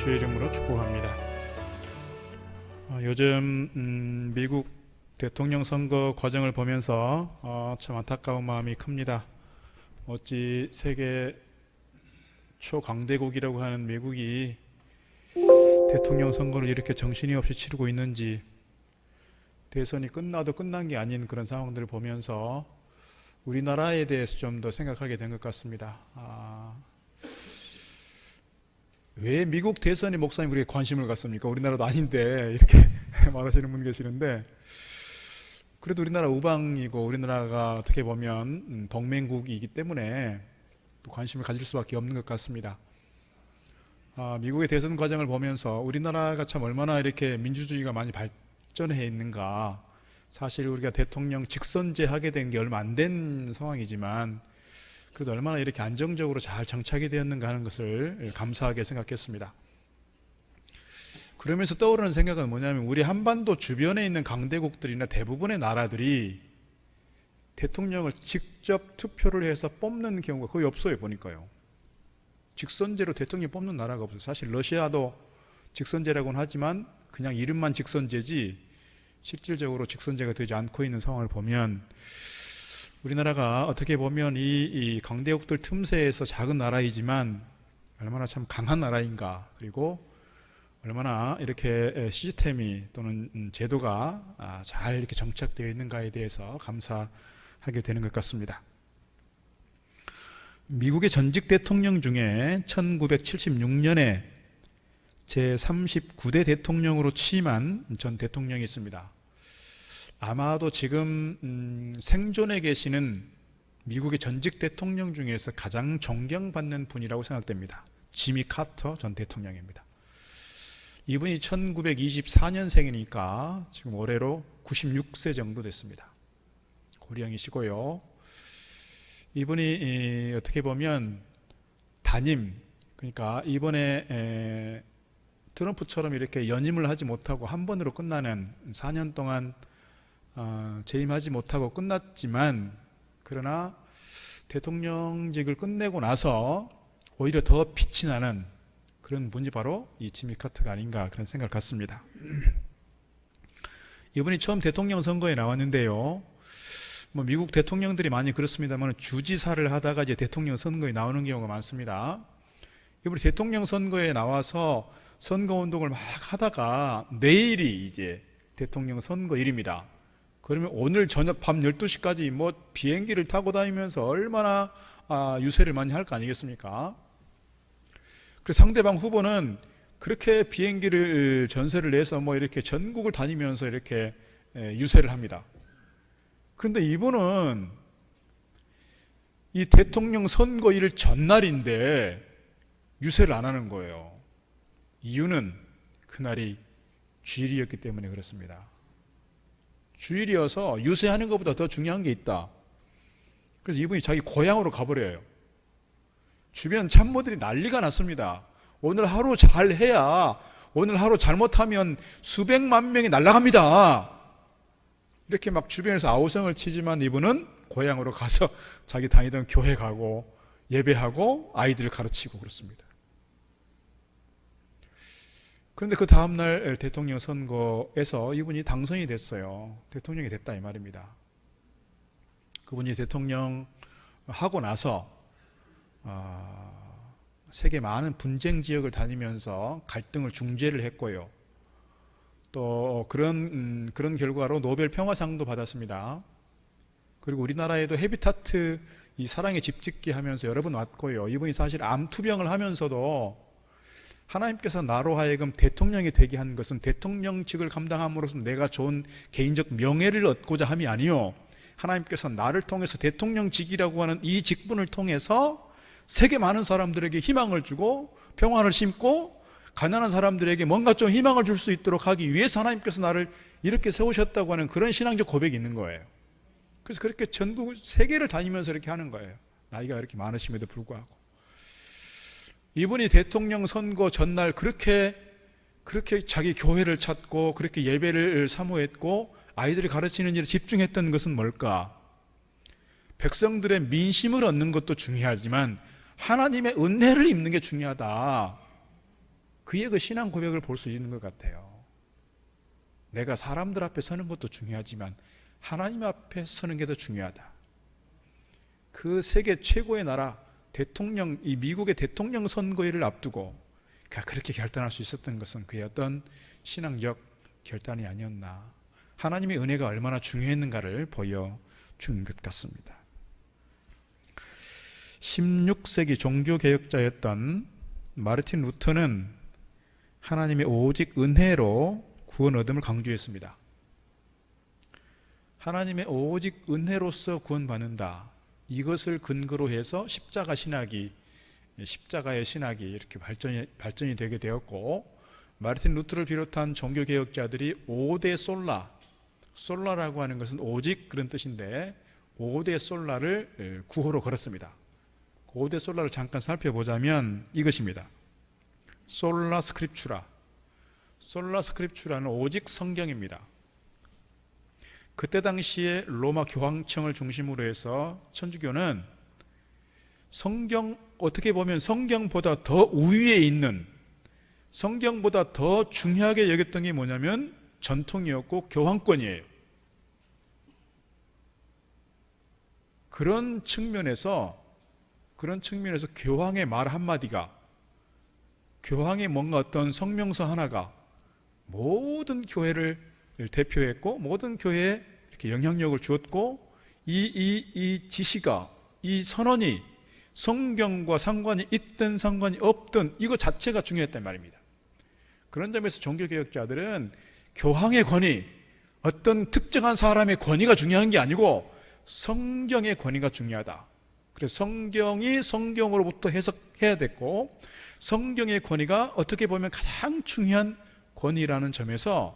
주의 이름으로 축복합니다. 요즘 미국 대통령 선거 과정을 보면서 참 안타까운 마음이 큽니다. 어찌 세계 초강대국이라고 하는 미국이 대통령 선거를 이렇게 정신이 없이 치르고 있는지, 대선이 끝나도 끝난 게 아닌 그런 상황들을 보면서 우리나라에 대해서 좀 더 생각하게 된 것 같습니다. 왜 미국 대선에 목사님 그렇게 관심을 갖습니까? 우리나라도 아닌데 이렇게 말하시는 분 계시는데, 그래도 우리나라 우방이고 우리나라가 어떻게 보면 동맹국이기 때문에 또 관심을 가질 수밖에 없는 것 같습니다. 미국의 대선 과정을 보면서 우리나라가 참 얼마나 이렇게 민주주의가 많이 발전해 있는가. 사실 우리가 대통령 직선제 하게 된 게 얼마 안 된 상황이지만 그래도 얼마나 이렇게 안정적으로 잘 정착이 되었는가 하는 것을 감사하게 생각했습니다. 그러면서 떠오르는 생각은 뭐냐면, 우리 한반도 주변에 있는 강대국들이나 대부분의 나라들이 대통령을 직접 투표를 해서 뽑는 경우가 거의 없어요. 보니까요, 직선제로 대통령 뽑는 나라가 없어요. 사실 러시아도 직선제라고는 하지만 그냥 이름만 직선제지 실질적으로 직선제가 되지 않고 있는 상황을 보면, 우리나라가 어떻게 보면 이 강대국들 틈새에서 작은 나라이지만 얼마나 참 강한 나라인가, 그리고 얼마나 이렇게 시스템이 또는 제도가 잘 이렇게 정착되어 있는가에 대해서 감사하게 되는 것 같습니다. 미국의 전직 대통령 중에 1976년에 제39대 대통령으로 취임한 전 대통령이 있습니다. 아마도 지금 생존해 계시는 미국의 전직 대통령 중에서 가장 존경받는 분이라고 생각됩니다. 지미 카터 전 대통령입니다. 이분이 1924년생이니까 지금 올해로 96세 정도 됐습니다. 고령이시고요. 이분이 어떻게 보면 단임, 그러니까 이번에 트럼프처럼 이렇게 연임을 하지 못하고 한 번으로 끝나는 4년 동안 재임하지 못하고 끝났지만, 그러나 대통령직을 끝내고 나서 오히려 더 빛이 나는 그런 분이 바로 이 지미 카터가 아닌가, 그런 생각을 갖습니다. 이분이 처음 대통령 선거에 나왔는데요, 뭐 미국 대통령들이 많이 그렇습니다만 주지사를 하다가 이제 대통령 선거에 나오는 경우가 많습니다. 이분이 대통령 선거에 나와서 선거운동을 막 하다가 내일이 이제 대통령 선거일입니다. 그러면 오늘 저녁 밤 12시까지 뭐 비행기를 타고 다니면서 얼마나 유세를 많이 할 거 아니겠습니까? 그 상대방 후보는 그렇게 비행기를 전세를 내서 뭐 이렇게 전국을 다니면서 이렇게 유세를 합니다. 그런데 이분은 이 대통령 선거일 전날인데 유세를 안 하는 거예요. 이유는 그날이 주일이었기 때문에 그렇습니다. 주일이어서 유세하는 것보다 더 중요한 게 있다. 그래서 이분이 자기 고향으로 가버려요. 주변 참모들이 난리가 났습니다. 오늘 하루 잘해야, 오늘 하루 잘못하면 수백만 명이 날아갑니다. 이렇게 막 주변에서 아우성을 치지만 이분은 고향으로 가서 자기 다니던 교회 가고 예배하고 아이들을 가르치고 그렇습니다. 그런데 그 다음날 대통령 선거에서 이분이 당선이 됐어요. 대통령이 됐다 이 말입니다. 그분이 대통령 하고 나서 세계 많은 분쟁 지역을 다니면서 갈등을 중재를 했고요. 또 그런 결과로 노벨 평화상도 받았습니다. 그리고 우리나라에도 헤비타트 이 사랑의 집짓기 하면서 여러 번 왔고요. 이분이 사실 암투병을 하면서도 하나님께서 나로 하여금 대통령이 되게 한 것은 대통령직을 감당함으로써 내가 좋은 개인적 명예를 얻고자 함이 아니요, 하나님께서 나를 통해서 대통령직이라고 하는 이 직분을 통해서 세계 많은 사람들에게 희망을 주고 평화를 심고 가난한 사람들에게 뭔가 좀 희망을 줄 수 있도록 하기 위해서 하나님께서 나를 이렇게 세우셨다고 하는 그런 신앙적 고백이 있는 거예요. 그래서 그렇게 전국 세계를 다니면서 이렇게 하는 거예요. 나이가 이렇게 많으심에도 불구하고. 이분이 대통령 선거 전날 그렇게 자기 교회를 찾고 그렇게 예배를 사모했고 아이들을 가르치는 일에 집중했던 것은 뭘까? 백성들의 민심을 얻는 것도 중요하지만 하나님의 은혜를 입는 게 중요하다. 그의 그 신앙 고백을 볼 수 있는 것 같아요. 내가 사람들 앞에 서는 것도 중요하지만 하나님 앞에 서는 게 더 중요하다. 그 세계 최고의 나라 대통령, 이 미국의 대통령 선거일을 앞두고 그렇게 결단할 수 있었던 것은 그의 어떤 신앙적 결단이 아니었나. 하나님의 은혜가 얼마나 중요했는가를 보여주는 것 같습니다. 16세기 종교개혁자였던 마르틴 루터는 하나님의 오직 은혜로 구원 얻음을 강조했습니다. 하나님의 오직 은혜로서 구원받는다. 이것을 근거로 해서 십자가의 신학이 이렇게 발전이 되게 되었고, 마르틴 루터를 비롯한 종교개혁자들이 5대 솔라라고 하는 것은 오직 그런 뜻인데 5대 솔라를 구호로 걸었습니다. 5대 솔라를 잠깐 살펴보자면 이것입니다. 솔라 스크립추라. 솔라 스크립추라는 오직 성경입니다. 그때 당시에 로마 교황청을 중심으로 해서 천주교는 성경, 어떻게 보면 성경보다 더 우위에 있는, 성경보다 더 중요하게 여겼던 게 뭐냐면 전통이었고 교황권이에요. 그런 측면에서 교황의 말 한마디가, 교황의 뭔가 어떤 성명서 하나가 모든 교회를 대표했고 모든 교회에 이렇게 영향력을 주었고, 이 지시가, 이 선언이 성경과 상관이 있든 상관이 없든 이거 자체가 중요했단 말입니다. 그런 점에서 종교개혁자들은 교황의 권위, 어떤 특정한 사람의 권위가 중요한 게 아니고 성경의 권위가 중요하다. 그래서 성경이 성경으로부터 해석해야 됐고, 성경의 권위가 어떻게 보면 가장 중요한 권위라는 점에서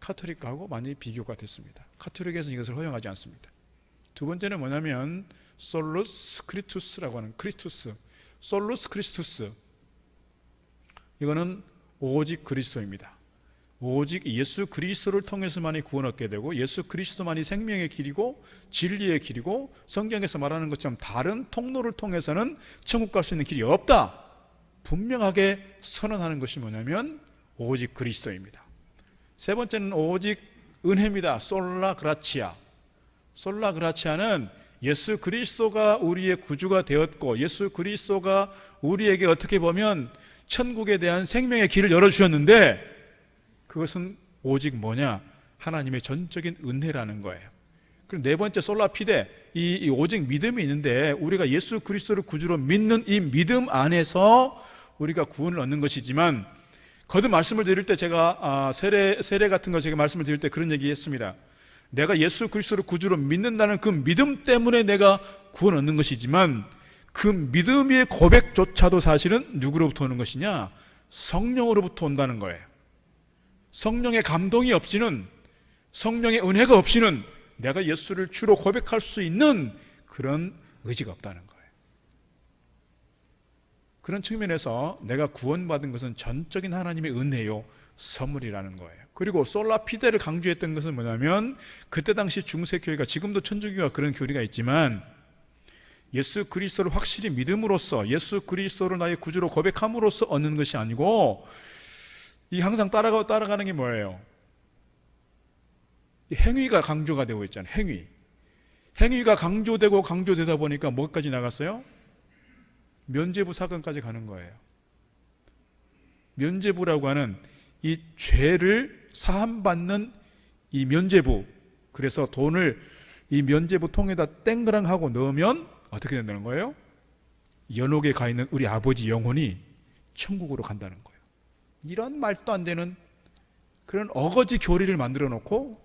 카톨릭하고 많이 비교가 됐습니다. 카톨릭에서는 이것을 허용하지 않습니다. 두 번째는 뭐냐면 솔루스 크리스투스라고 하는 솔루스 크리스투스. 이거는 오직 그리스도입니다. 오직 예수 그리스도를 통해서만이 구원 얻게 되고 예수 그리스도만이 생명의 길이고 진리의 길이고 성경에서 말하는 것처럼 다른 통로를 통해서는 천국 갈 수 있는 길이 없다. 분명하게 선언하는 것이 뭐냐면 오직 그리스도입니다. 세 번째는 오직 은혜입니다. 솔라 그라치아. 솔라 그라치아는 예수 그리스도가 우리의 구주가 되었고 예수 그리스도가 우리에게 어떻게 보면 천국에 대한 생명의 길을 열어주셨는데, 그것은 오직 뭐냐? 하나님의 전적인 은혜라는 거예요. 그리고 네 번째 솔라 피데, 이 오직 믿음이 있는데 우리가 예수 그리스도를 구주로 믿는 이 믿음 안에서 우리가 구원을 얻는 것이지만, 거듭 말씀을 드릴 때 제가 세례 같은 거 제가 말씀을 드릴 때 그런 얘기 했습니다. 내가 예수 그리스도를 구주로 믿는다는 그 믿음 때문에 내가 구원 얻는 것이지만, 그 믿음의 고백조차도 사실은 누구로부터 오는 것이냐? 성령으로부터 온다는 거예요. 성령의 감동이 없이는, 성령의 은혜가 없이는 내가 예수를 주로 고백할 수 있는 그런 의지가 없다는 거예요. 그런 측면에서 내가 구원받은 것은 전적인 하나님의 은혜요, 선물이라는 거예요. 그리고 솔라 피데를 강조했던 것은 뭐냐면, 그때 당시 중세교회가, 지금도 천주교가 그런 교리가 있지만, 예수 그리스도를 확실히 믿음으로써 예수 그리스도를 나의 구주로 고백함으로써 얻는 것이 아니고, 이 항상 따라가는 게 뭐예요? 행위가 강조가 되고 있잖아요. 행위가 강조되다 보니까 뭐까지 나갔어요? 면죄부 사건까지 가는 거예요. 면죄부라고 하는 이 죄를 사함받는 이 면죄부, 그래서 돈을 이 면죄부 통에다 땡그랑 하고 넣으면 어떻게 된다는 거예요? 연옥에 가 있는 우리 아버지 영혼이 천국으로 간다는 거예요. 이런 말도 안 되는 그런 어거지 교리를 만들어 놓고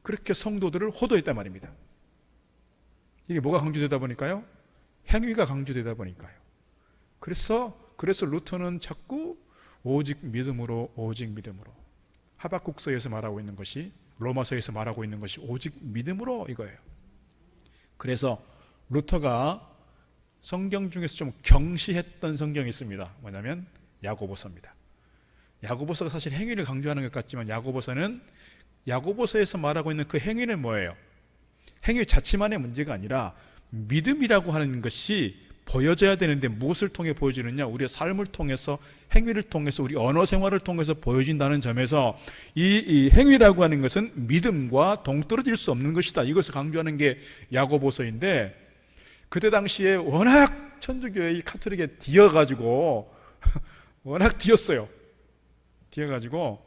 그렇게 성도들을 호도했단 말입니다. 이게 뭐가 강조되다 보니까요? 행위가 강조되다 보니까요. 그래서 루터는 자꾸 오직 믿음으로 하박국서에서 말하고 있는 것이, 로마서에서 말하고 있는 것이 오직 믿음으로 이거예요. 그래서 루터가 성경 중에서 좀 경시했던 성경이 있습니다. 뭐냐면 야고보서입니다. 야고보서가 사실 행위를 강조하는 것 같지만, 야고보서에서 말하고 있는 그 행위는 뭐예요? 행위 자체만의 문제가 아니라 믿음이라고 하는 것이 보여져야 되는데 무엇을 통해 보여지느냐? 우리의 삶을 통해서, 행위를 통해서, 우리 언어 생활을 통해서 보여진다는 점에서 이 행위라고 하는 것은 믿음과 동떨어질 수 없는 것이다. 이것을 강조하는 게 야고보서인데, 그때 당시에 워낙 천주교의 이 카톨릭에 뒤어가지고 워낙 뒤었어요. 뒤어가지고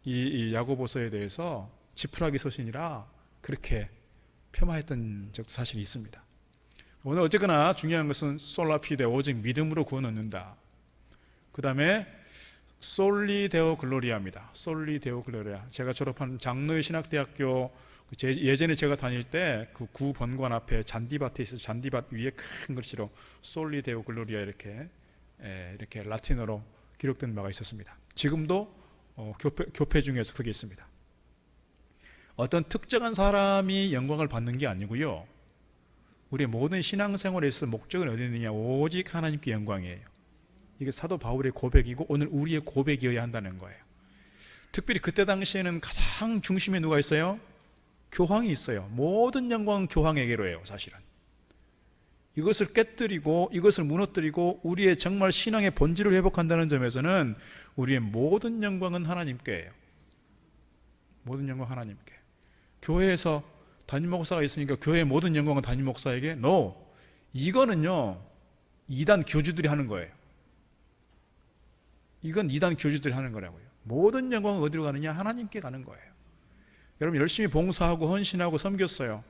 이 야고보서에 대해서 지푸라기 서신이라 그렇게 폄하했던 적도 사실이 있습니다. 오늘 어쨌거나 중요한 것은 솔라 피데, 오직 믿음으로 구원 얻는다. 그 다음에 솔리 데오 글로리아입니다. 솔리 데오 글로리아. 제가 졸업한 장로의 신학대학교, 예전에 제가 다닐 때 그 구 본관 앞에 잔디밭에 있어서 잔디밭 위에 큰 글씨로 솔리 데오 글로리아 이렇게 라틴어로 기록된 바가 있었습니다. 지금도 교회 중에서 그게 있습니다. 어떤 특정한 사람이 영광을 받는 게 아니고요, 우리의 모든 신앙생활에 있어서 목적은 어디 있느냐? 오직 하나님께 영광이에요. 이게 사도 바울의 고백이고 오늘 우리의 고백이어야 한다는 거예요. 특별히 그때 당시에는 가장 중심에 누가 있어요? 교황이 있어요. 모든 영광은 교황에게로 해요. 사실은 이것을 깨뜨리고 이것을 무너뜨리고 우리의 정말 신앙의 본질을 회복한다는 점에서는 우리의 모든 영광은 하나님께예요. 모든 영광 하나님께. 교회에서 담임 목사가 있으니까 교회의 모든 영광은 담임 목사에게? No. 이거는요, 이단 교주들이 하는 거예요. 이건 이단 교주들이 하는 거라고요. 모든 영광은 어디로 가느냐? 하나님께 가는 거예요. 여러분 열심히 봉사하고 헌신하고 섬겼어요.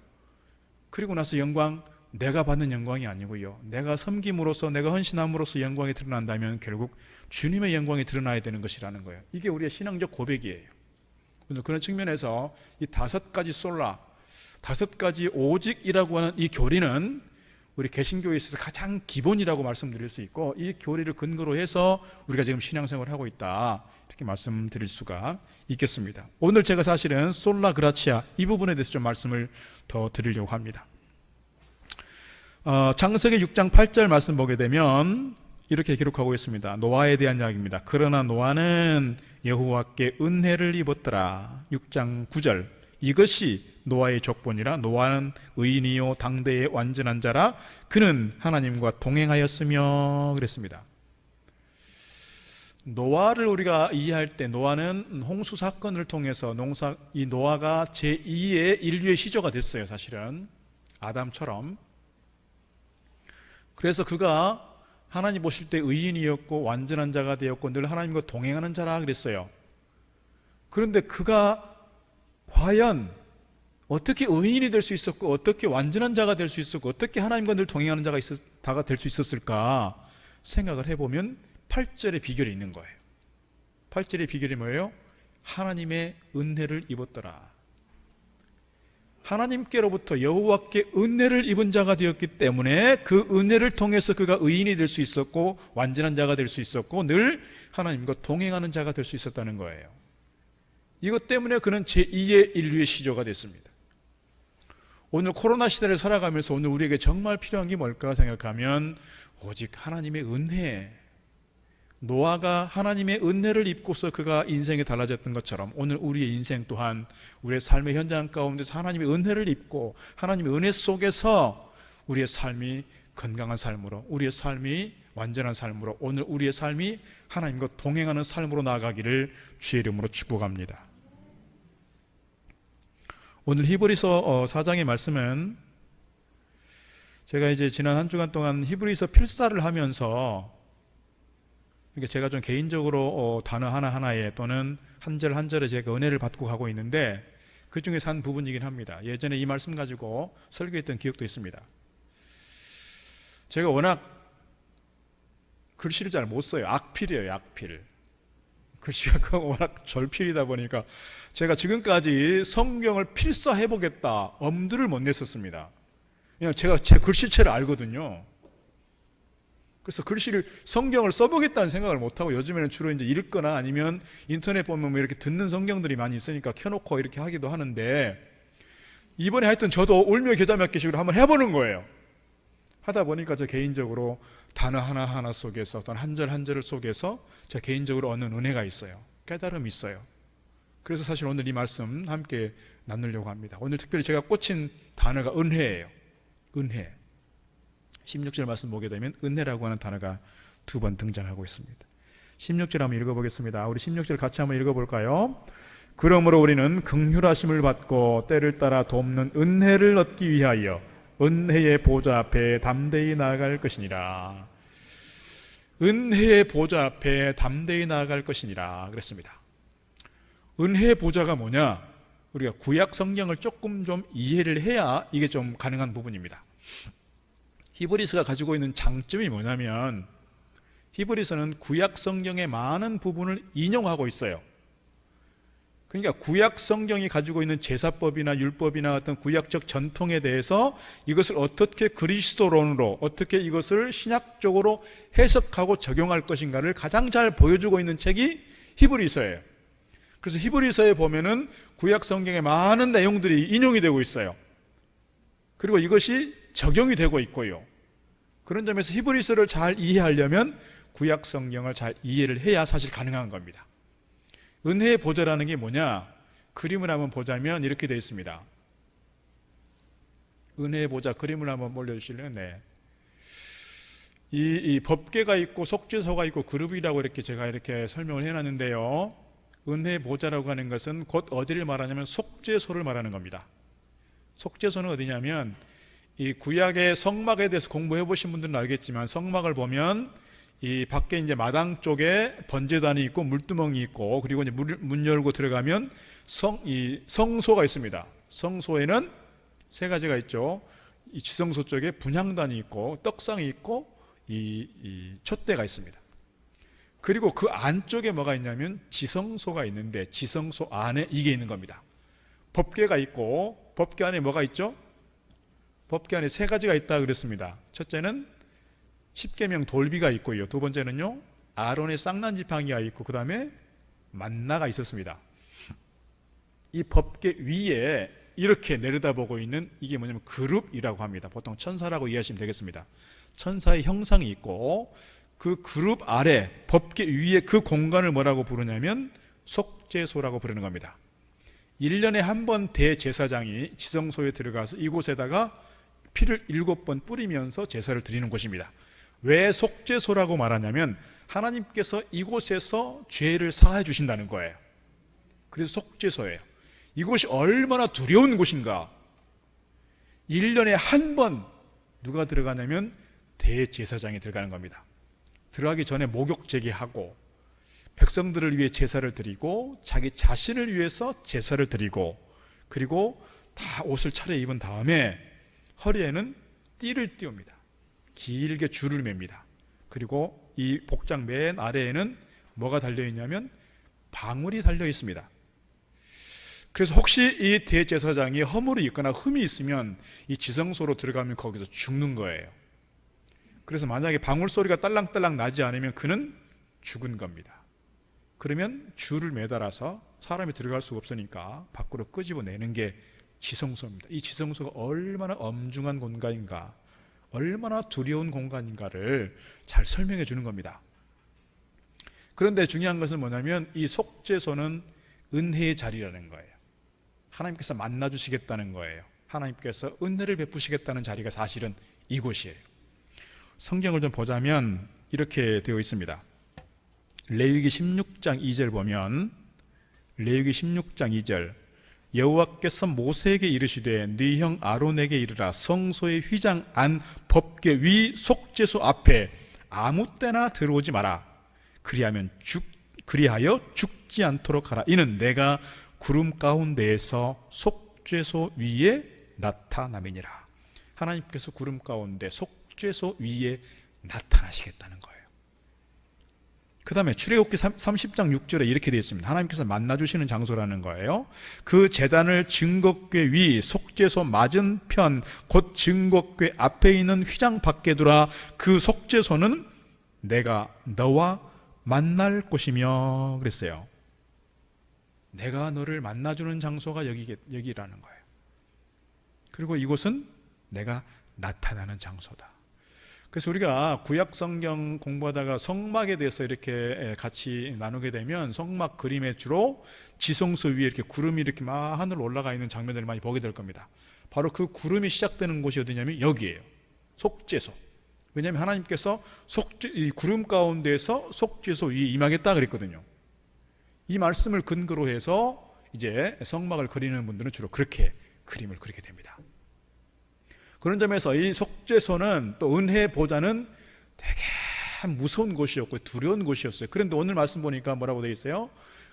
그리고 나서 영광, 내가 받는 영광이 아니고요, 내가 섬김으로써, 내가 헌신함으로써 영광이 드러난다면 결국 주님의 영광이 드러나야 되는 것이라는 거예요. 이게 우리의 신앙적 고백이에요. 그런 측면에서 이 5가지 솔라, 5가지 오직이라고 하는 이 교리는 우리 개신교에 있어서 가장 기본이라고 말씀드릴 수 있고, 이 교리를 근거로 해서 우리가 지금 신앙생활을 하고 있다, 이렇게 말씀드릴 수가 있겠습니다. 오늘 제가 사실은 솔라 그라치아 이 부분에 대해서 좀 말씀을 더 드리려고 합니다. 창세기 6장 8절 말씀 보게 되면 이렇게 기록하고 있습니다. 노아에 대한 이야기입니다. 그러나 노아는 여호와께 은혜를 입었더라. 6장 9절, 이것이 노아의 족본이라. 노아는 의인이요 당대의 완전한 자라. 그는 하나님과 동행하였으며, 그랬습니다. 노아를 우리가 이해할 때, 노아는 홍수 사건을 통해서 이 노아가 제2의 인류의 시조가 됐어요. 사실은 아담처럼. 그래서 그가 하나님 보실 때 의인이었고 완전한 자가 되었고 늘 하나님과 동행하는 자라 그랬어요. 그런데 그가 과연 어떻게 의인이 될 수 있었고 어떻게 완전한 자가 될 수 있었고 어떻게 하나님과 늘 동행하는 자가 될 수 있었을까 생각을 해보면 8절의 비결이 있는 거예요. 8절의 비결이 뭐예요? 하나님의 은혜를 입었더라. 하나님께로부터 여호와께 은혜를 입은 자가 되었기 때문에 그 은혜를 통해서 그가 의인이 될 수 있었고 완전한 자가 될 수 있었고 늘 하나님과 동행하는 자가 될 수 있었다는 거예요. 이것 때문에 그는 제2의 인류의 시조가 됐습니다. 오늘 코로나 시대를 살아가면서 오늘 우리에게 정말 필요한 게 뭘까 생각하면 오직 하나님의 은혜. 노아가 하나님의 은혜를 입고서 그가 인생이 달라졌던 것처럼 오늘 우리의 인생 또한 우리의 삶의 현장 가운데서 하나님의 은혜를 입고 하나님의 은혜 속에서 우리의 삶이 건강한 삶으로, 우리의 삶이 완전한 삶으로, 오늘 우리의 삶이 하나님과 동행하는 삶으로 나아가기를 주의 이름으로 축복합니다. 오늘 히브리서 4장의 말씀은 제가 이제 지난 한 주간 동안 히브리서 필사를 하면서 제가 좀 개인적으로 단어 하나하나에 또는 한 절 한 절에 제가 은혜를 받고 가고 있는데 그 중에서 한 부분이긴 합니다. 예전에 이 말씀 가지고 설교했던 기억도 있습니다. 제가 워낙 글씨를 잘 못 써요. 악필이에요. 악필. 글씨가 워낙 절필이다 보니까 제가 지금까지 성경을 필사해보겠다 엄두를 못 냈었습니다. 그냥 제가 제 글씨체를 알거든요. 그래서 글씨를, 성경을 써보겠다는 생각을 못하고 요즘에는 주로 이제 읽거나 아니면 인터넷 보면 뭐 이렇게 듣는 성경들이 많이 있으니까 켜놓고 이렇게 하기도 하는데 이번에 하여튼 저도 울며 겨자 먹기식으로 한번 해보는 거예요. 하다 보니까 저 개인적으로 단어 하나하나 속에서 어떤 한 절 한 절 속에서 저 개인적으로 얻는 은혜가 있어요. 깨달음이 있어요. 그래서 사실 오늘 이 말씀 함께 나누려고 합니다. 오늘 특별히 제가 꽂힌 단어가 은혜예요. 은혜. 16절 말씀 보게 되면 은혜라고 하는 단어가 2번 등장하고 있습니다. 16절 한번 읽어보겠습니다. 우리 16절 같이 한번 읽어볼까요? 그러므로 우리는 긍휼하심을 받고 때를 따라 돕는 은혜를 얻기 위하여 은혜의 보좌 앞에 담대히 나아갈 것이니라. 은혜의 보좌 앞에 담대히 나아갈 것이니라 그랬습니다. 은혜의 보좌가 뭐냐? 우리가 구약 성경을 조금 좀 이해를 해야 이게 좀 가능한 부분입니다. 히브리서가 가지고 있는 장점이 뭐냐면 히브리서는 구약 성경의 많은 부분을 인용하고 있어요. 그러니까 구약 성경이 가지고 있는 제사법이나 율법이나 어떤 구약적 전통에 대해서 이것을 어떻게 그리스도론으로 어떻게 이것을 신약적으로 해석하고 적용할 것인가를 가장 잘 보여주고 있는 책이 히브리서예요. 그래서 히브리서에 보면은 구약 성경의 많은 내용들이 인용이 되고 있어요. 그리고 이것이 적용이 되고 있고요. 그런 점에서 히브리서를 잘 이해하려면 구약 성경을 잘 이해를 해야 사실 가능한 겁니다. 은혜의 보좌라는 게 뭐냐? 그림을 한번 보자면 이렇게 되어 있습니다. 은혜의 보좌 그림을 한번 올려주실래요? 네. 이 법궤가 있고 속죄소가 있고 그룹이라고 이렇게 제가 이렇게 설명을 해놨는데요. 은혜의 보좌라고 하는 것은 곧 어디를 말하냐면 속죄소를 말하는 겁니다. 속죄소는 어디냐면 이 구약의 성막에 대해서 공부해 보신 분들은 알겠지만 성막을 보면 이 밖에 이제 마당 쪽에 번제단이 있고 물두멍이 있고 그리고 이제 문 열고 들어가면 성소가 있습니다. 성소에는 세 가지가 있죠. 이 지성소 쪽에 분향단이 있고 떡상이 있고 이 촛대가 있습니다. 그리고 그 안쪽에 뭐가 있냐면 지성소가 있는데 지성소 안에 이게 있는 겁니다. 법궤가 있고 법궤 안에 뭐가 있죠? 법궤 안에 세 가지가 있다 그랬습니다. 첫째는 십계명 돌비가 있고요. 두 번째는요, 아론의 쌍난지팡이가 있고 그 다음에 만나가 있었습니다. 이 법궤 위에 이렇게 내려다보고 있는 이게 뭐냐면 그룹이라고 합니다. 보통 천사라고 이해하시면 되겠습니다. 천사의 형상이 있고 그 그룹 아래 법궤 위에 그 공간을 뭐라고 부르냐면 속죄소라고 부르는 겁니다. 1년에 한 번 대제사장이 지성소에 들어가서 이곳에다가 피를 7번 뿌리면서 제사를 드리는 곳입니다. 왜 속죄소라고 말하냐면 하나님께서 이곳에서 죄를 사해 주신다는 거예요. 그래서 속죄소예요. 이곳이 얼마나 두려운 곳인가. 1년에 한 번 누가 들어가냐면 대제사장이 들어가는 겁니다. 들어가기 전에 목욕 제기하고 백성들을 위해 제사를 드리고 자기 자신을 위해서 제사를 드리고 그리고 다 옷을 차려입은 다음에 허리에는 띠를 띄웁니다. 길게 줄을 맵니다. 그리고 이 복장 맨 아래에는 뭐가 달려있냐면 방울이 달려 있습니다. 그래서 혹시 이 대제사장이 허물이 있거나 흠이 있으면 이 지성소로 들어가면 거기서 죽는 거예요. 그래서 만약에 방울 소리가 딸랑딸랑 나지 않으면 그는 죽은 겁니다. 그러면 줄을 매달아서 사람이 들어갈 수가 없으니까 밖으로 끄집어내는 게 지성소입니다. 이 지성소가 얼마나 엄중한 공간인가, 얼마나 두려운 공간인가를 잘 설명해 주는 겁니다. 그런데 중요한 것은 뭐냐면 이 속죄소는 은혜의 자리라는 거예요. 하나님께서 만나주시겠다는 거예요. 하나님께서 은혜를 베푸시겠다는 자리가 사실은 이곳이에요. 성경을 좀 보자면 이렇게 되어 있습니다. 레위기 16장 2절 보면 레위기 16장 2절 여호와께서 모세에게 이르시되 네 형 아론에게 이르라 성소의 휘장 안 법궤 위 속죄소 앞에 아무 때나 들어오지 마라. 그리하여 죽지 않도록 하라. 이는 내가 구름 가운데에서 속죄소 위에 나타남이니라. 하나님께서 구름 가운데 속죄소 위에 나타나시겠다는 거예요. 그 다음에 출애굽기 30장 6절에 이렇게 되어 있습니다. 하나님께서 만나주시는 장소라는 거예요. 그 제단을 증거궤 위 속죄소 맞은편 곧 증거궤 앞에 있는 휘장 밖에 두라. 그 속죄소는 내가 너와 만날 곳이며 그랬어요. 내가 너를 만나주는 장소가 여기라는 거예요. 그리고 이곳은 내가 나타나는 장소다. 그래서 우리가 구약 성경 공부하다가 성막에 대해서 이렇게 같이 나누게 되면 성막 그림에 주로 지성소 위에 이렇게 구름이 이렇게 막 하늘로 올라가 있는 장면들을 많이 보게 될 겁니다. 바로 그 구름이 시작되는 곳이 어디냐면 여기예요. 속죄소. 왜냐하면 하나님께서 이 구름 가운데에서 속죄소 위에 임하겠다 그랬거든요. 이 말씀을 근거로 해서 이제 성막을 그리는 분들은 주로 그렇게 그림을 그리게 됩니다. 그런 점에서 이 속죄소는 또 은혜 보좌는 되게 무서운 곳이었고 두려운 곳이었어요. 그런데 오늘 말씀 보니까 뭐라고 되어 있어요?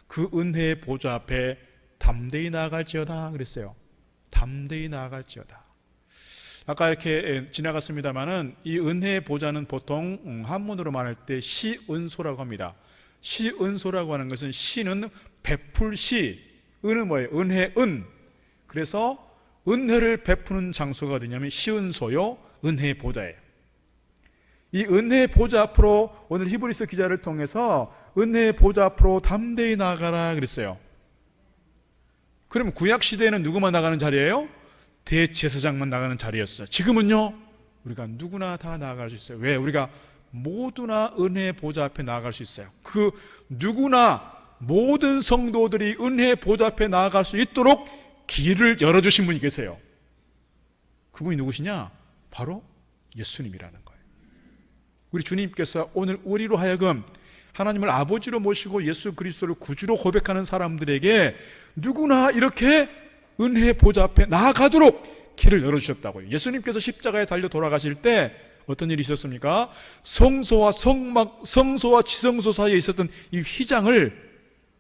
그 은혜의 보좌 앞에 담대히 나아갈지어다 그랬어요. 담대히 나아갈지어다. 아까 이렇게 지나갔습니다마는 이 은혜의 보좌는 보통 한문으로 말할 때 시은소라고 합니다. 시은소라고 하는 것은 시는 베풀 시, 은은 뭐예요? 은혜, 은. 그래서 은혜를 베푸는 장소가 어디냐면 시은소요, 은혜의 보좌예요. 이 은혜의 보좌 앞으로 오늘 히브리서 기자를 통해서 은혜의 보좌 앞으로 담대히 나아가라 그랬어요. 그럼 구약 시대에는 누구만 나가는 자리예요? 대제사장만 나가는 자리였어요. 지금은요, 우리가 누구나 다 나아갈 수 있어요. 왜? 우리가 모두나 은혜의 보좌 앞에 나아갈 수 있어요. 그 누구나 모든 성도들이 은혜의 보좌 앞에 나아갈 수 있도록 길을 열어주신 분이 계세요. 그분이 누구시냐? 바로 예수님이라는 거예요. 우리 주님께서 오늘 우리로 하여금 하나님을 아버지로 모시고 예수 그리스도를 구주로 고백하는 사람들에게 누구나 이렇게 은혜의 보좌 앞에 나아가도록 길을 열어주셨다고요. 예수님께서 십자가에 달려 돌아가실 때 어떤 일이 있었습니까? 성소와 지성소 사이에 있었던 이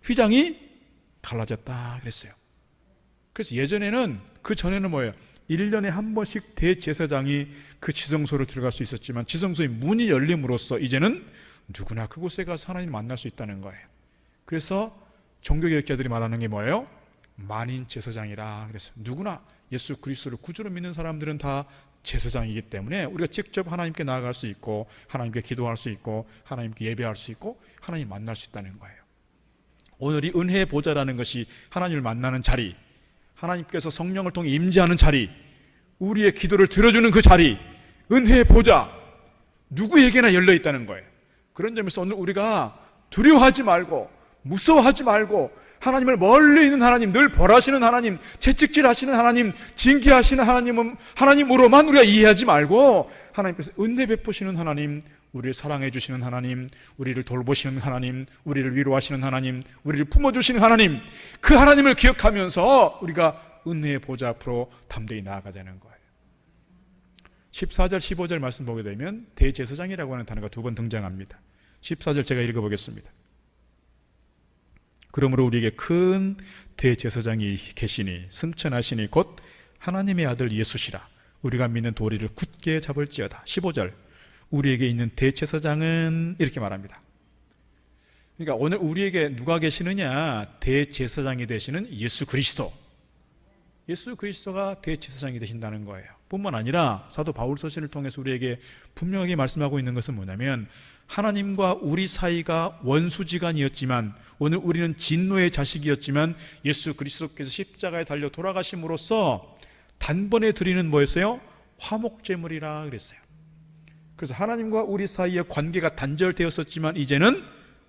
휘장이 갈라졌다 그랬어요. 그래서 예전에는, 그 전에는 뭐예요? 1년에 한 번씩 대제사장이 그 지성소를 들어갈 수 있었지만 지성소의 문이 열림으로써 이제는 누구나 그곳에 가서 하나님을 만날 수 있다는 거예요. 그래서 종교개혁자들이 말하는 게 뭐예요? 만인 제사장이라. 그래서 누구나 예수 그리스도를 구주로 믿는 사람들은 다 제사장이기 때문에 우리가 직접 하나님께 나아갈 수 있고 하나님께 기도할 수 있고 하나님께 예배할 수 있고 하나님 만날 수 있다는 거예요. 오늘 이 은혜의 보좌라는 것이 하나님을 만나는 자리, 하나님께서 성령을 통해 임재하는 자리, 우리의 기도를 들어주는 그 자리, 은혜의 보좌, 누구에게나 열려 있다는 거예요. 그런 점에서 오늘 우리가 두려워하지 말고 무서워하지 말고 하나님을 멀리 있는 하나님, 늘 벌하시는 하나님, 채찍질하시는 하나님, 징계하시는 하나님으로만 우리가 이해하지 말고 하나님께서 은혜 베푸시는 하나님, 우리를 사랑해 주시는 하나님, 우리를 돌보시는 하나님, 우리를 위로하시는 하나님, 우리를 품어주시는 하나님, 그 하나님을 기억하면서 우리가 은혜의 보좌 앞으로 담대히 나아가자는 거예요. 14절 15절 말씀 보게 되면 대제사장이라고 하는 단어가 두 번 등장합니다. 14절 제가 읽어보겠습니다. 그러므로 우리에게 큰 대제사장이 계시니 승천하시니 곧 하나님의 아들 예수시라. 우리가 믿는 도리를 굳게 잡을지어다. 15절 우리에게 있는 대제사장은 이렇게 말합니다. 그러니까 오늘 우리에게 누가 계시느냐? 대제사장이 되시는 예수 그리스도. 예수 그리스도가 대제사장이 되신다는 거예요. 뿐만 아니라 사도 바울 서신을 통해서 우리에게 분명하게 말씀하고 있는 것은 뭐냐면 하나님과 우리 사이가 원수지간이었지만 오늘 우리는 진노의 자식이었지만 예수 그리스도께서 십자가에 달려 돌아가심으로써 단번에 드리는 뭐였어요? 화목제물이라 그랬어요. 그래서 하나님과 우리 사이의 관계가 단절되었었지만 이제는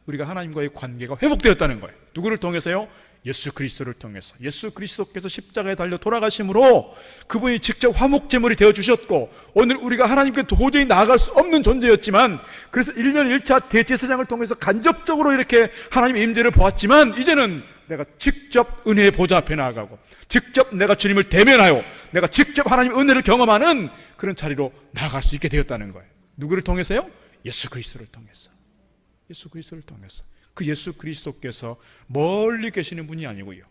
우리가 하나님과의 관계가 회복되었다는 거예요. 누구를 통해서요? 예수 그리스도를 통해서. 예수 그리스도께서 십자가에 달려 돌아가심으로 그분이 직접 화목제물이 되어주셨고 오늘 우리가 하나님께 도저히 나아갈 수 없는 존재였지만 그래서 1년 1차 대제사장을 통해서 간접적으로 이렇게 하나님의 임재를 보았지만 이제는 내가 직접 은혜의 보좌 앞에 나아가고 직접 내가 주님을 대면하여 내가 직접 하나님의 은혜를 경험하는 그런 자리로 나아갈 수 있게 되었다는 거예요. 누구를 통해서요? 예수 그리스도를 통해서. 예수 그리스도를 통해서. 그 예수 그리스도께서 멀리 계시는 분이 아니고요.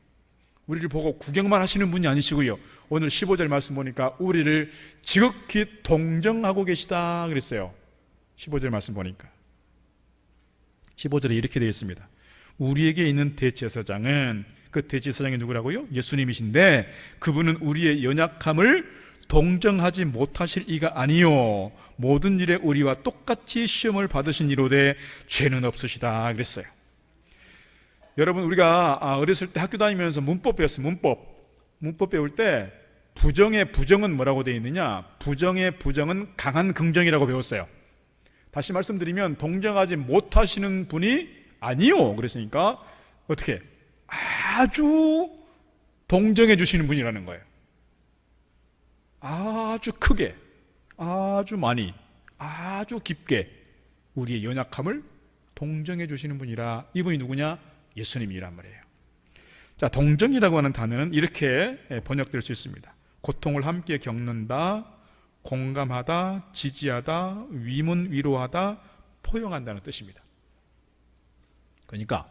우리를 보고 구경만 하시는 분이 아니시고요. 오늘 15절 말씀 보니까 우리를 지극히 동정하고 계시다 그랬어요. 15절 말씀 보니까 15절에 이렇게 되어 있습니다. 우리에게 있는 대제사장은 그 대제사장이 누구라고요? 예수님이신데 그분은 우리의 연약함을 동정하지 못하실 이가 아니요 모든 일에 우리와 똑같이 시험을 받으신 이로되 죄는 없으시다 그랬어요. 여러분 우리가 어렸을 때 학교 다니면서 문법 배웠어요. 문법 배울 때 부정의 부정은 뭐라고 되어 있느냐? 부정의 부정은 강한 긍정이라고 배웠어요. 다시 말씀드리면 동정하지 못하시는 분이 아니요 그랬으니까 어떻게? 아주 동정해 주시는 분이라는 거예요. 아주 크게, 아주 많이, 아주 깊게 우리의 연약함을 동정해 주시는 분이라. 이분이 누구냐? 예수님이란 말이에요. 자, 동정이라고 하는 단어는 이렇게 번역될 수 있습니다. 고통을 함께 겪는다, 공감하다, 지지하다, 위문 위로하다, 포용한다는 뜻입니다. 그러니까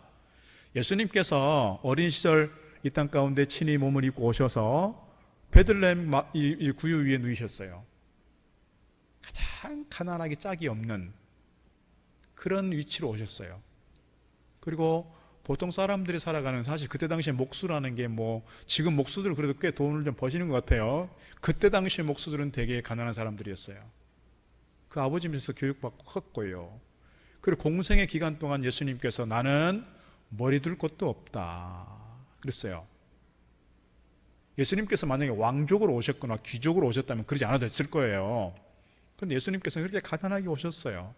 예수님께서 어린 시절 이 땅 가운데 친히 몸을 입고 오셔서 베들레헴 이 구유 위에 누이셨어요. 가장 가난하게 짝이 없는 그런 위치로 오셨어요. 그리고 보통 사람들이 살아가는, 사실 그때 당시에 목수라는 게 뭐 지금 목수들 그래도 꽤 돈을 좀 버시는 것 같아요. 그때 당시에 목수들은 되게 가난한 사람들이었어요. 그 아버지 밑에서 교육받고 컸고요. 그리고 공생의 기간 동안 예수님께서 나는 머리 둘 곳도 없다 그랬어요. 예수님께서 만약에 왕족으로 오셨거나 귀족으로 오셨다면 그러지 않아도 됐을 거예요. 그런데 예수님께서는 그렇게 가난하게 오셨어요.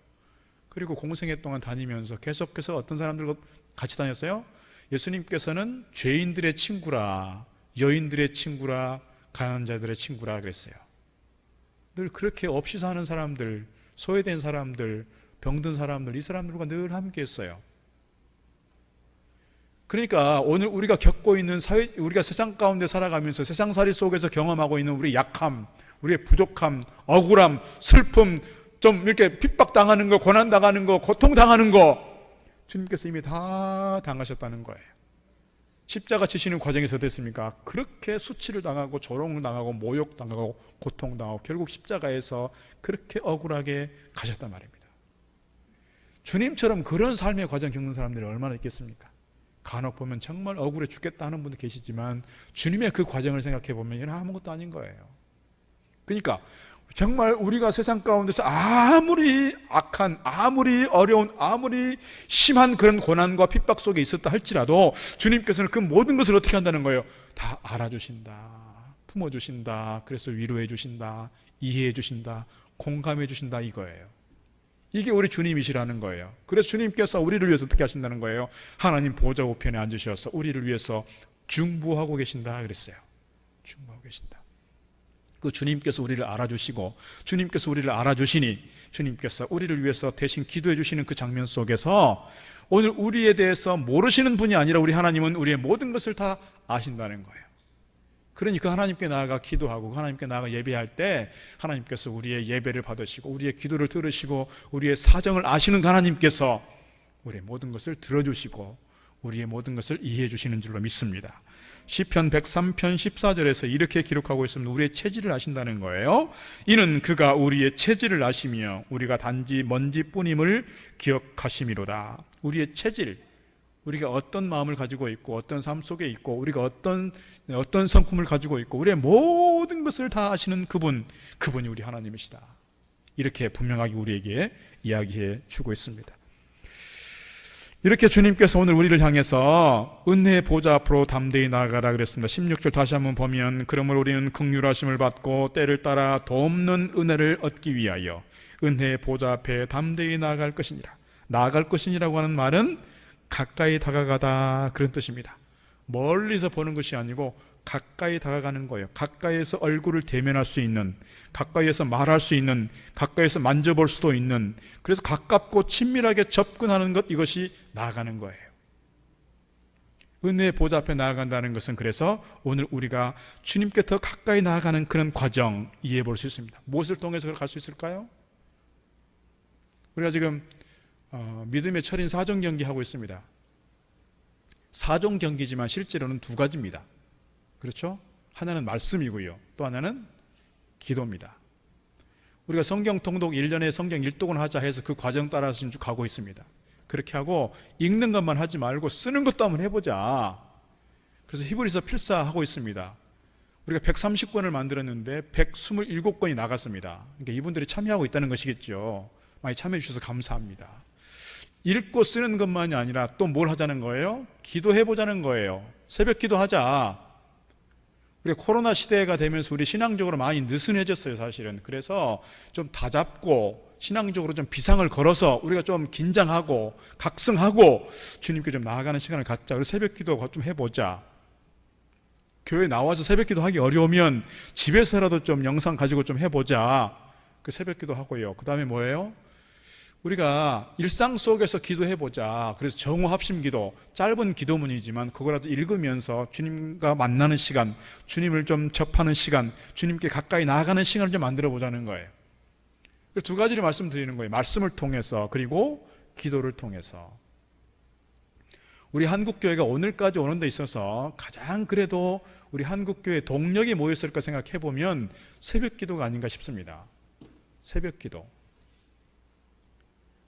그리고 공생애 동안 다니면서 계속해서 어떤 사람들과 같이 다녔어요? 예수님께서는 죄인들의 친구라, 여인들의 친구라, 가난한 자들의 친구라 그랬어요. 늘 그렇게 없이 사는 사람들, 소외된 사람들, 병든 사람들, 이 사람들과 늘 함께 했어요. 그러니까 오늘 우리가 겪고 있는 우리가 세상 가운데 살아가면서 세상살이 속에서 경험하고 있는 우리의 약함, 우리의 부족함, 억울함, 슬픔, 좀 이렇게 핍박당하는 거, 고난당하는 거, 고통당하는 거, 주님께서 이미 다 당하셨다는 거예요. 십자가 지시는 과정에서 됐습니까? 그렇게 수치를 당하고 조롱을 당하고 모욕당하고 고통당하고 결국 십자가에서 그렇게 억울하게 가셨단 말입니다. 주님처럼 그런 삶의 과정 겪는 사람들이 얼마나 있겠습니까? 간혹 보면 정말 억울해 죽겠다 하는 분도 계시지만 주님의 그 과정을 생각해 보면 이건 아무것도 아닌 거예요. 그러니까 정말 우리가 세상 가운데서 아무리 악한, 아무리 어려운, 아무리 심한 그런 고난과 핍박 속에 있었다 할지라도 주님께서는 그 모든 것을 어떻게 한다는 거예요? 다 알아주신다, 품어주신다, 그래서 위로해 주신다, 이해해 주신다, 공감해 주신다, 이거예요. 이게 우리 주님이시라는 거예요. 그래서 주님께서 우리를 위해서 어떻게 하신다는 거예요? 하나님 보좌 우편에 앉으셔서 우리를 위해서 중보하고 계신다 그랬어요. 중보하고 계신다. 그 주님께서 우리를 알아주시고 주님께서 우리를 알아주시니 주님께서 우리를 위해서 대신 기도해 주시는 그 장면 속에서 오늘 우리에 대해서 모르시는 분이 아니라 우리 하나님은 우리의 모든 것을 다 아신다는 거예요. 그러니까 하나님께 나아가 기도하고 하나님께 나아가 예배할 때 하나님께서 우리의 예배를 받으시고 우리의 기도를 들으시고 우리의 사정을 아시는 하나님께서 우리의 모든 것을 들어주시고 우리의 모든 것을 이해해 주시는 줄로 믿습니다. 시편 103편 14절에서 이렇게 기록하고 있습니다. 우리의 체질을 아신다는 거예요. 이는 그가 우리의 체질을 아시며 우리가 단지 먼지뿐임을 기억하심이로다. 우리의 체질, 우리가 어떤 마음을 가지고 있고 어떤 삶 속에 있고 우리가 어떤 성품을 가지고 있고 우리의 모든 것을 다 아시는 그분이 우리 하나님이시다. 이렇게 분명하게 우리에게 이야기해 주고 있습니다. 이렇게 주님께서 오늘 우리를 향해서 은혜의 보좌 앞으로 담대히 나아가라 그랬습니다. 16절 다시 한번 보면 그러므로 우리는 긍휼하심을 받고 때를 따라 돕는 은혜를 얻기 위하여 은혜의 보좌 앞에 담대히 나아갈 것이니라. 나아갈 것이니라고 하는 말은 가까이 다가가다 그런 뜻입니다. 멀리서 보는 것이 아니고 가까이 다가가는 거예요. 가까이에서 얼굴을 대면할 수 있는, 가까이에서 말할 수 있는, 가까이에서 만져볼 수도 있는, 그래서 가깝고 친밀하게 접근하는 것, 이것이 나아가는 거예요. 은혜의 보좌 앞에 나아간다는 것은 그래서 오늘 우리가 주님께 더 가까이 나아가는 그런 과정 이해해 볼 수 있습니다. 무엇을 통해서 갈 수 있을까요? 우리가 지금 믿음의 철인 사종경기 하고 있습니다. 사종경기지만 실제로는 두 가지입니다. 그렇죠? 하나는 말씀이고요. 또 하나는 기도입니다. 우리가 성경 통독 1년에 성경 1독을 하자 해서 그 과정 따라서 지금 가고 있습니다. 그렇게 하고 읽는 것만 하지 말고 쓰는 것도 한번 해보자. 그래서 히브리서 필사하고 있습니다. 우리가 130권을 만들었는데 127권이 나갔습니다. 그러니까 이분들이 참여하고 있다는 것이겠죠. 많이 참여해 주셔서 감사합니다. 읽고 쓰는 것만이 아니라 또 뭘 하자는 거예요? 기도해보자는 거예요. 새벽 기도하자. 우리가 코로나 시대가 되면서 우리 신앙적으로 많이 느슨해졌어요, 사실은. 그래서 좀 다잡고 신앙적으로 좀 비상을 걸어서 우리가 좀 긴장하고 각성하고 주님께 좀 나아가는 시간을 갖자. 그래서 새벽 기도 좀 해보자. 교회 나와서 새벽 기도 하기 어려우면 집에서라도 좀 영상 가지고 좀 해보자. 그 새벽기도 하고요. 그 다음에 뭐예요? 우리가 일상 속에서 기도해보자. 그래서 정오합심기도, 짧은 기도문이지만 그거라도 읽으면서 주님과 만나는 시간, 주님을 좀 접하는 시간, 주님께 가까이 나아가는 시간을 좀 만들어 보자는 거예요. 두 가지를 말씀드리는 거예요. 말씀을 통해서, 그리고 기도를 통해서. 우리 한국교회가 오늘까지 오는 데 있어서 가장 그래도 우리 한국교회 동력이 뭐였을까 생각해보면 새벽기도가 아닌가 싶습니다. 새벽기도.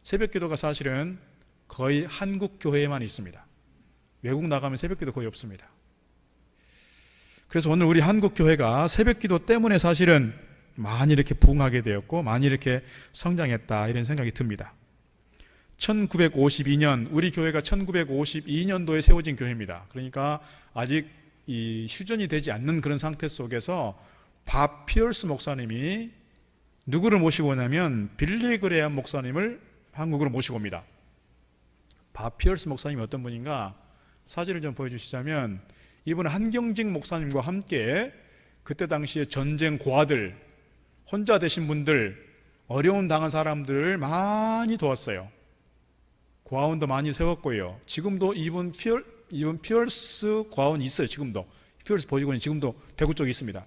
새벽기도가 사실은 거의 한국교회에만 있습니다. 외국 나가면 새벽기도 거의 없습니다. 그래서 오늘 우리 한국교회가 새벽기도 때문에 사실은 많이 이렇게 부흥하게 되었고 많이 이렇게 성장했다, 이런 생각이 듭니다. 1952년, 우리 교회가 1952년도에 세워진 교회입니다. 그러니까 아직 이 휴전이 되지 않는 그런 상태 속에서 밥 피얼스 목사님이 누구를 모시고 오냐면 빌리 그레이엄 목사님을 한국으로 모시고 옵니다. 밥 피얼스 목사님이 어떤 분인가? 사진을 좀 보여주시자면 이분은 한경직 목사님과 함께 그때 당시에 전쟁 고아들, 혼자 되신 분들, 어려움 당한 사람들을 많이 도왔어요. 고아원도 많이 세웠고요. 지금도 이분 피얼스 고아원이 있어요. 지금도 피얼스 보육원이 지금도 대구 쪽에 있습니다.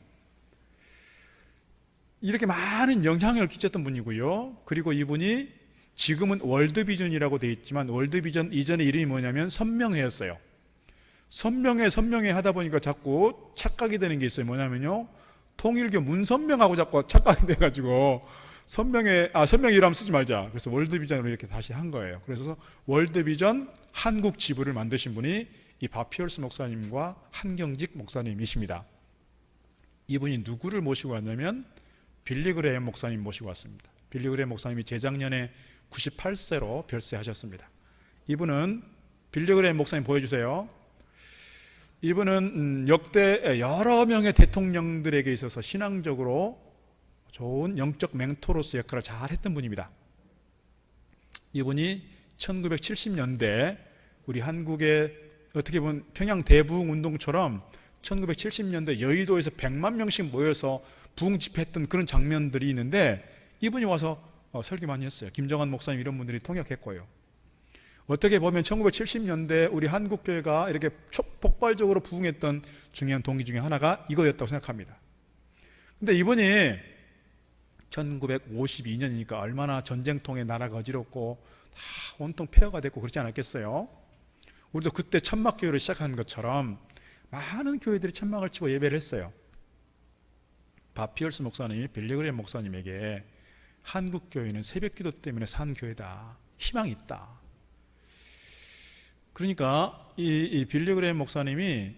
이렇게 많은 영향을 끼쳤던 분이고요. 그리고 이분이 지금은 월드비전이라고 되어 있지만 월드비전 이전의 이름이 뭐냐면 선명회였어요. 선명회 하다 보니까 자꾸 착각이 되는 게 있어요. 뭐냐면요, 통일교 문선명하고 자꾸 착각이 돼가지고 선명회 이름 쓰지 말자. 그래서 월드비전으로 이렇게 다시 한 거예요. 그래서 월드비전 한국 지부를 만드신 분이 이 바피얼스 목사님과 한경직 목사님이십니다. 이분이 누구를 모시고 왔냐면 빌리 그레이엄 목사님 모시고 왔습니다. 빌리 그레이엄 목사님이 재작년에 98세로 별세하셨습니다. 이분은 빌리 그레이엄 목사님 보여주세요. 이분은 역대 여러 명의 대통령들에게 있어서 신앙적으로 좋은 영적 멘토로서 역할을 잘 했던 분입니다. 이분이 1970년대 우리 한국의 어떻게 보면 평양 대부흥 운동처럼 1970년대 여의도에서 100만 명씩 모여서 부흥 집회했던 그런 장면들이 있는데 이분이 와서 설교 많이 했어요. 김정한 목사님 이런 분들이 통역했고요. 어떻게 보면 1970년대 우리 한국교회가 이렇게 폭발적으로 부흥했던 중요한 동기 중에 하나가 이거였다고 생각합니다. 근데 이분이 1952년이니까 얼마나 전쟁통에 나라가 어지럽고 다 온통 폐허가 됐고 그렇지 않았겠어요? 우리도 그때 천막교회를 시작한 것처럼 많은 교회들이 천막을 치고 예배를 했어요. 바피얼스 목사님이 빌리 그레이엄 목사님에게 한국교회는 새벽기도 때문에 산 교회다, 희망이 있다. 그러니까 이 빌리 그레이엄 목사님이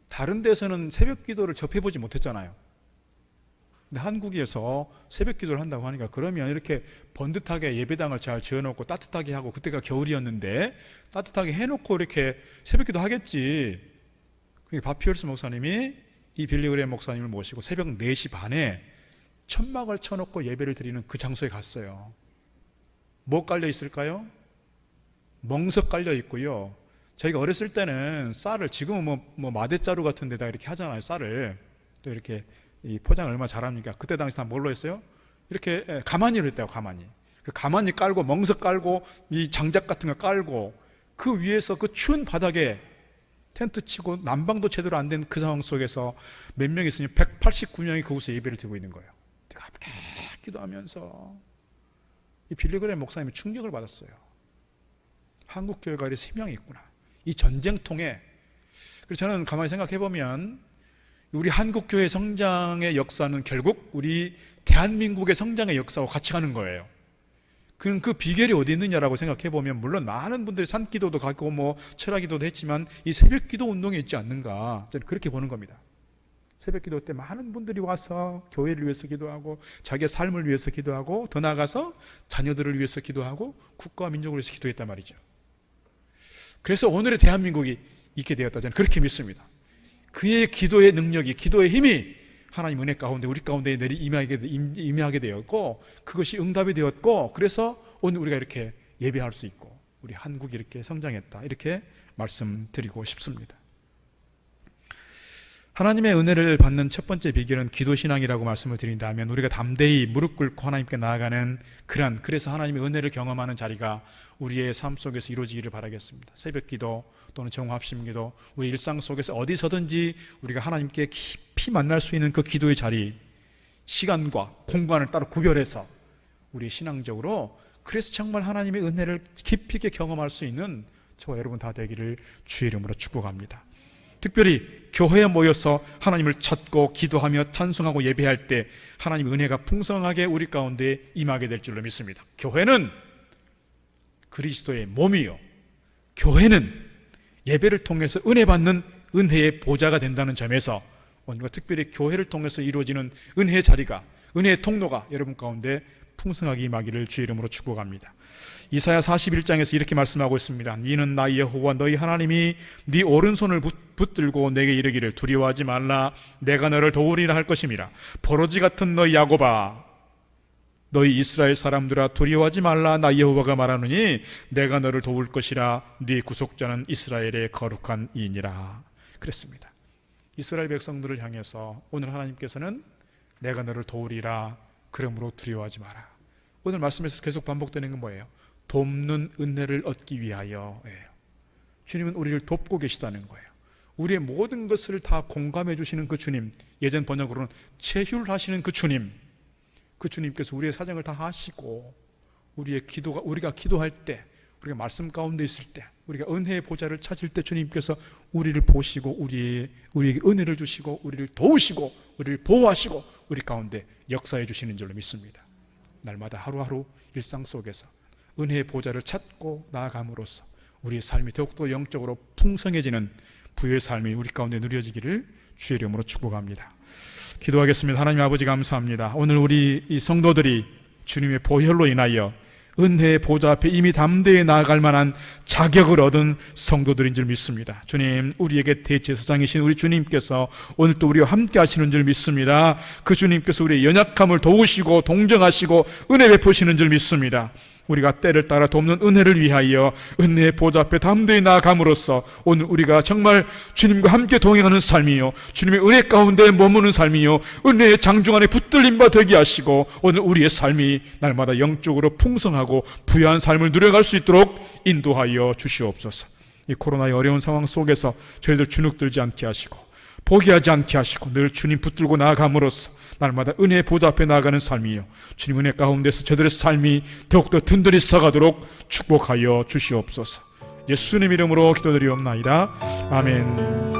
다른 데서는 새벽기도를 접해보지 못했잖아요. 근데 한국에서 새벽기도를 한다고 하니까 그러면 이렇게 번듯하게 예배당을 잘 지어놓고 따뜻하게 하고, 그때가 겨울이었는데 따뜻하게 해놓고 이렇게 새벽기도 하겠지. 바피얼스 목사님이 이 빌리 그레이엄 목사님을 모시고 새벽 4시 반에 천막을 쳐놓고 예배를 드리는 그 장소에 갔어요. 뭐 깔려 있을까요? 멍석 깔려 있고요. 저희가 어렸을 때는 쌀을, 지금은 뭐 마대자루 같은 데다 이렇게 하잖아요. 쌀을 또 이렇게 이 포장을 얼마나 잘합니까? 그때 당시 다 뭘로 했어요? 이렇게 가마니로 했대요. 가마니. 그 가마니 깔고 멍석 깔고 이 장작 같은 거 깔고 그 위에서 그 추운 바닥에 텐트 치고 난방도 제대로 안 된 그 상황 속에서 몇 명이 있으니 189명이 그곳에 예배를 드리고 있는 거예요. 뜨겁게 기도하면서 이 빌리 그레이엄 목사님이 충격을 받았어요. 한국 교회가 이렇게 희망이 있구나. 이 전쟁통에. 그래서 저는 가만히 생각해 보면 우리 한국 교회 성장의 역사는 결국 우리 대한민국의 성장의 역사와 같이 가는 거예요. 그 비결이 어디 있느냐라고 생각해 보면 물론 많은 분들이 산기도도 가고 뭐 철학기도도 했지만 이 새벽기도 운동에 있지 않는가, 저는 그렇게 보는 겁니다. 새벽기도 때 많은 분들이 와서 교회를 위해서 기도하고 자기의 삶을 위해서 기도하고 더 나아가서 자녀들을 위해서 기도하고 국가와 민족을 위해서 기도했단 말이죠. 그래서 오늘의 대한민국이 있게 되었다, 저는 그렇게 믿습니다. 그의 기도의 능력이, 기도의 힘이 하나님 은혜 가운데 우리 가운데 임하게 되었고 그것이 응답이 되었고, 그래서 오늘 우리가 이렇게 예배할 수 있고 우리 한국이 이렇게 성장했다, 이렇게 말씀드리고 싶습니다. 하나님의 은혜를 받는 첫 번째 비결은 기도신앙이라고 말씀을 드린다면 우리가 담대히 무릎 꿇고 하나님께 나아가는 그래서 하나님의 은혜를 경험하는 자리가 우리의 삶 속에서 이루어지기를 바라겠습니다. 새벽기도 또는 정합심기도, 우리 일상 속에서 어디서든지 우리가 하나님께 깊이 만날 수 있는 그 기도의 자리, 시간과 공간을 따로 구별해서 우리 신앙적으로 그래서 정말 하나님의 은혜를 깊이 있게 경험할 수 있는 저와 여러분 다 되기를 주의 이름으로 축복합니다. 특별히 교회에 모여서 하나님을 찾고 기도하며 찬송하고 예배할 때 하나님의 은혜가 풍성하게 우리 가운데 임하게 될 줄로 믿습니다. 교회는 그리스도의 몸이요, 교회는 예배를 통해서 은혜 받는 은혜의 보좌가 된다는 점에서 오늘과 특별히 교회를 통해서 이루어지는 은혜의 자리가, 은혜의 통로가 여러분 가운데 풍성하게 임하기를 주의 이름으로 축복합니다. 이사야 41장에서 이렇게 말씀하고 있습니다. 이는 나 여호와 너희 하나님이 네 오른손을 붙들고 내게 이르기를 두려워하지 말라, 내가 너를 도우리라 할 것임이라. 버러지 같은 너희 야곱아, 너희 이스라엘 사람들아, 두려워하지 말라, 나 여호와가 말하노니 내가 너를 도울 것이라. 네 구속자는 이스라엘의 거룩한 이니라. 그랬습니다. 이스라엘 백성들을 향해서 오늘 하나님께서는 내가 너를 도우리라, 그러므로 두려워하지 마라. 오늘 말씀에서 계속 반복되는 건 뭐예요? 돕는 은혜를 얻기 위하여예요. 주님은 우리를 돕고 계시다는 거예요. 우리의 모든 것을 다 공감해 주시는 그 주님, 예전 번역으로는 체휼하시는 그 주님, 그 주님께서 우리의 사정을 다 아시고 우리가 기도할 때, 우리가 말씀 가운데 있을 때, 우리가 은혜의 보좌를 찾을 때 주님께서 우리를 보시고 우리에게 은혜를 주시고 우리를 도우시고 우리를 보호하시고 우리 가운데 역사해 주시는 줄로 믿습니다. 날마다 하루하루 일상 속에서 은혜의 보좌를 찾고 나아감으로써 우리의 삶이 더욱더 영적으로 풍성해지는 부유의 삶이 우리 가운데 누려지기를 주의 이름으로 축복합니다. 기도하겠습니다. 하나님 아버지 감사합니다. 오늘 우리 이 성도들이 주님의 보혈로 인하여 은혜의 보좌 앞에 이미 담대히 나아갈 만한 자격을 얻은 성도들인 줄 믿습니다. 주님, 우리에게 대제사장이신 우리 주님께서 오늘 또 우리와 함께 하시는 줄 믿습니다. 그 주님께서 우리의 연약함을 도우시고 동정하시고 은혜 베푸시는 줄 믿습니다. 우리가 때를 따라 돕는 은혜를 위하여 은혜의 보좌 앞에 담대히 나아감으로써 오늘 우리가 정말 주님과 함께 동행하는 삶이요, 주님의 은혜 가운데 머무는 삶이요, 은혜의 장중 안에 붙들림 바 되게 하시고 오늘 우리의 삶이 날마다 영적으로 풍성하고 부유한 삶을 누려갈 수 있도록 인도하여 주시옵소서. 이 코로나의 어려운 상황 속에서 저희들 주눅들지 않게 하시고 포기하지 않게 하시고 늘 주님 붙들고 나아감으로써 날마다 은혜의 보좌 앞에 나아가는 삶이요, 주님 은혜 가운데서 저들의 삶이 더욱더 든든히 서가도록 축복하여 주시옵소서. 예수님 이름으로 기도드리옵나이다. 아멘.